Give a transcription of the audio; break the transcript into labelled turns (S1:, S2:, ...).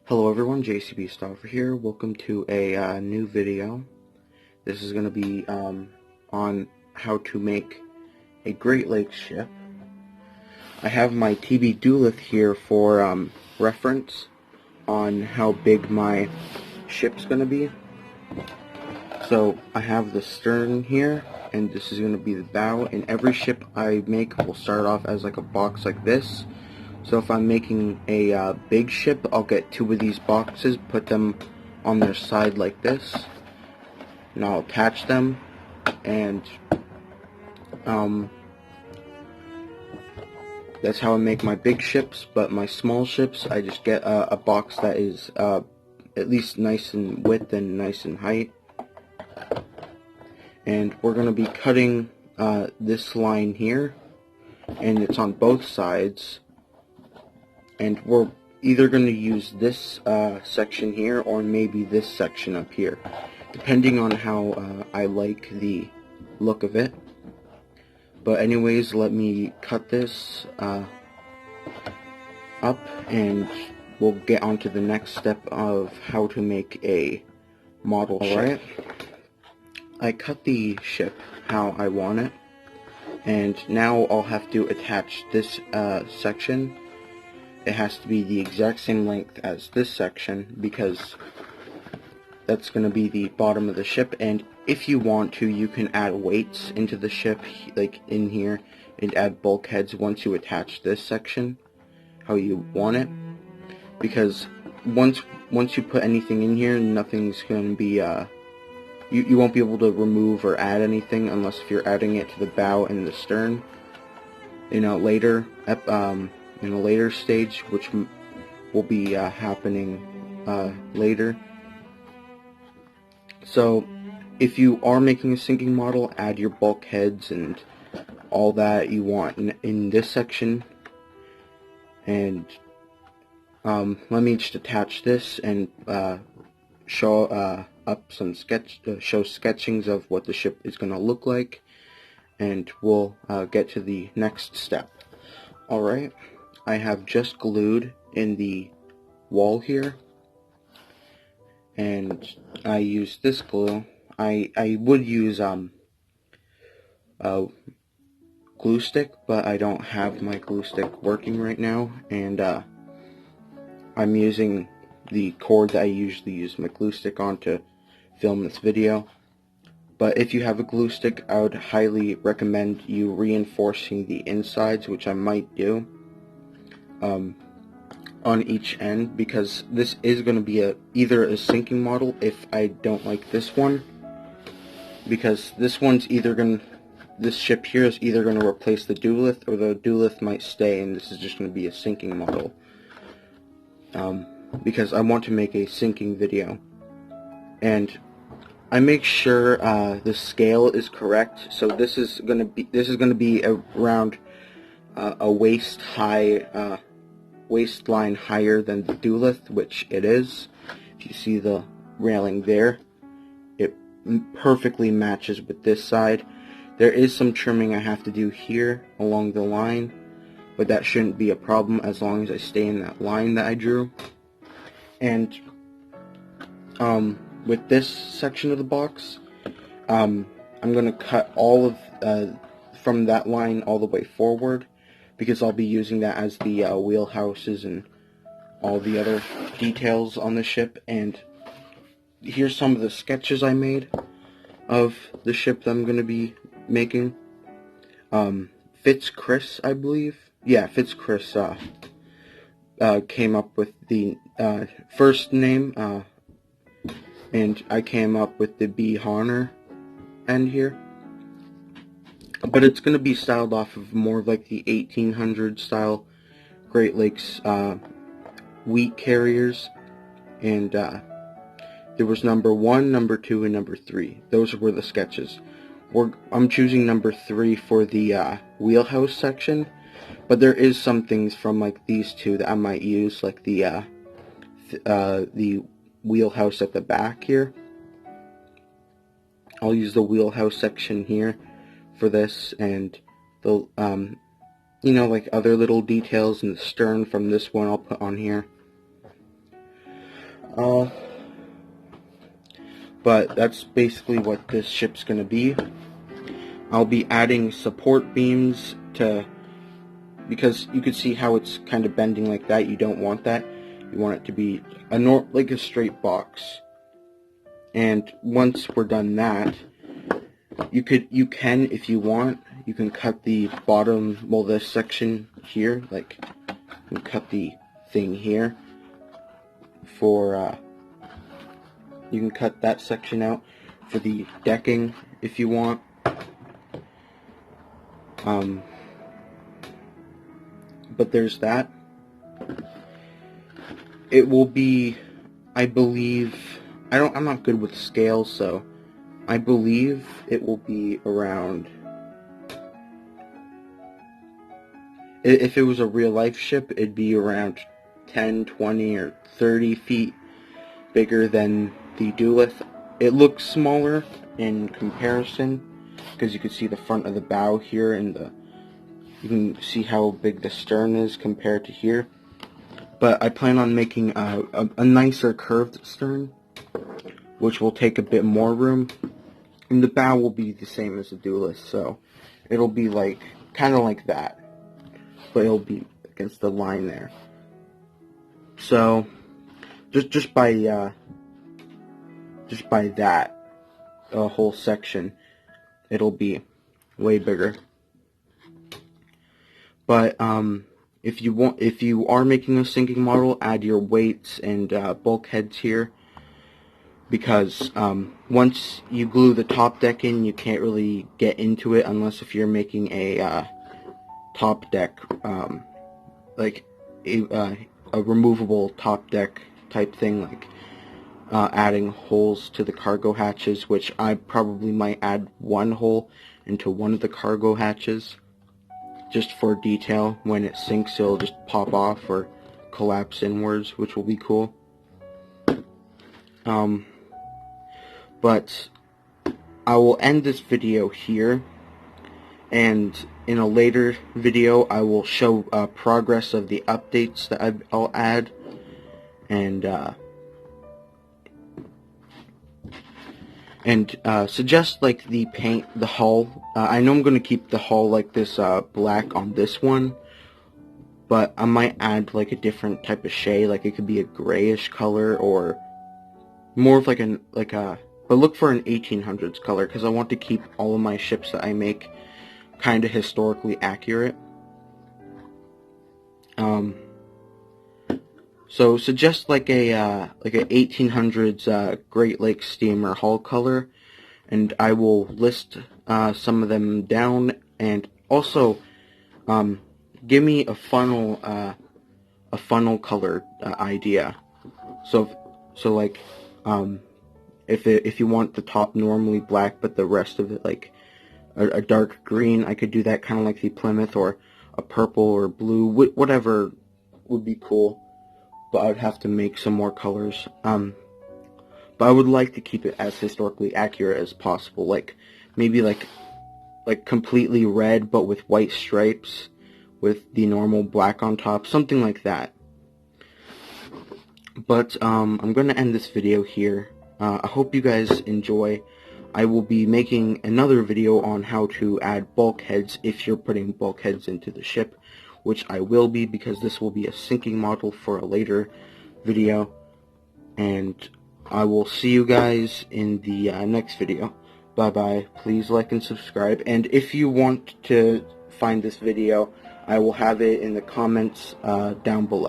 S1: Hello everyone, JCB Stoffer here. Welcome to a new video. This is going to be on how to make a Great Lakes ship. I have my TB Duelith here for reference on how big my ship's going to be. So I have the stern here, and this is going to be the bow, and every ship I make will start off as like a box like this. So if I'm making a big ship, I'll get two of these boxes, put them on their side like this, and I'll attach them, and that's how I make my big ships. But my small ships, I just get a box that is at least nice in width and nice in height. And we're going to be cutting this line here, and it's on both sides. And we're either going to use this section here or maybe this section up here, depending on how I like the look of it. But anyways, let me cut this up and we'll get on to the next step of how to make a model ship. Alright, I cut the ship how I want it, and now I'll have to attach this section. It has to be the exact same length as this section because that's going to be the bottom of the ship. And if you want to, you can add weights into the ship, like in here, and add bulkheads once you attach this section how you want it. Because once you put anything in here, nothing's going to be you won't be able to remove or add anything unless if you're adding it to the bow and the stern. Later in a later stage, which will be happening later. So if you are making a sinking model, add your bulkheads and all that you want in this section. And let me just attach this and show up some show sketchings of what the ship is going to look like, and we'll get to the next step. Alright, I have just glued in the wall here, and I use this glue. I would use glue stick, but I don't have my glue stick working right now, and I'm using the cord that I usually use my glue stick on to film this video. But if you have a glue stick, I would highly recommend you reinforcing the insides, which I might do on each end, because this is going to be either a sinking model if I don't like this one, because this ship here is either going to replace the Duelith, or the Duelith might stay and this is just going to be a sinking model, because I want to make a sinking video. And I make sure the scale is correct. So this is going to be around a waistline higher than the Duelith, which it is. If you see the railing there, it perfectly matches with this side. There is some trimming I have to do here along the line, but that shouldn't be a problem as long as I stay in that line that I drew. And with this section of the box, I'm going to cut all of from that line all the way forward, because I'll be using that as the wheelhouses and all the other details on the ship. And here's some of the sketches I made of the ship that I'm going to be making. Chris, I believe. Yeah, Chris came up with the first name, and I came up with the B. Honor end here. But it's going to be styled off of more like the 1800 style Great Lakes wheat carriers. And there was number 1, number 2, and number 3. Those were the sketches. I'm choosing number 3 for the wheelhouse section, but there is some things from like these two that I might use, like the wheelhouse at the back here. I'll use the wheelhouse section here for this, and the like other little details in the stern from this one I'll put on here. But that's basically what this ship's gonna be. I'll be adding support beams because you could see how it's kind of bending like that. You don't want that. You want it to be like a straight box. And once we're done that, you can, if you want, you can cut the bottom, well, this section here, like, you can cut the thing here for, you can cut that section out for the decking if you want. But there's that. It will be, I believe, I'm not good with scales, so I believe it will be around, if it was a real life ship, it'd be around 10, 20, or 30 feet bigger than the Duelith. It looks smaller in comparison, because you can see the front of the bow here, and you can see how big the stern is compared to here. But I plan on making a nicer curved stern, which will take a bit more room. And the bow will be the same as the Duelith, so it'll be like, kind of like that. But it'll be against the line there. So, just by that whole section, it'll be way bigger. But if you are making a sinking model, add your weights and bulkheads here, because once you glue the top deck in, you can't really get into it unless if you're making a top deck, like a removable top deck type thing, like adding holes to the cargo hatches, which I probably might add one hole into one of the cargo hatches, just for detail. When it sinks, it'll just pop off or collapse inwards, which will be cool. But I will end this video here, and in a later video I will show progress of the updates that I'll add, and suggest like the paint, the hull. I know I'm going to keep the hull like this black on this one, but I might add like a different type of shade, like it could be a grayish color, or more of but look for an 1800s color, because I want to keep all of my ships that I make kind of historically accurate. So suggest like a 1800s Great Lakes steamer hull color, and I will list some of them down, and also give me a funnel color idea. So like if you want the top normally black but the rest of it like a dark green, I could do that, kind of like the Plymouth, or a purple or blue, whatever would be cool. But I would have to make some more colors. But I would like to keep it as historically accurate as possible. Like maybe like completely red but with white stripes with the normal black on top, something like that. But I'm going to end this video here. I hope you guys enjoy. I will be making another video on how to add bulkheads if you're putting bulkheads into the ship, which I will be, because this will be a sinking model for a later video. And I will see you guys in the next video. Bye bye. Please like and subscribe. And if you want to find this video, I will have it in the comments down below.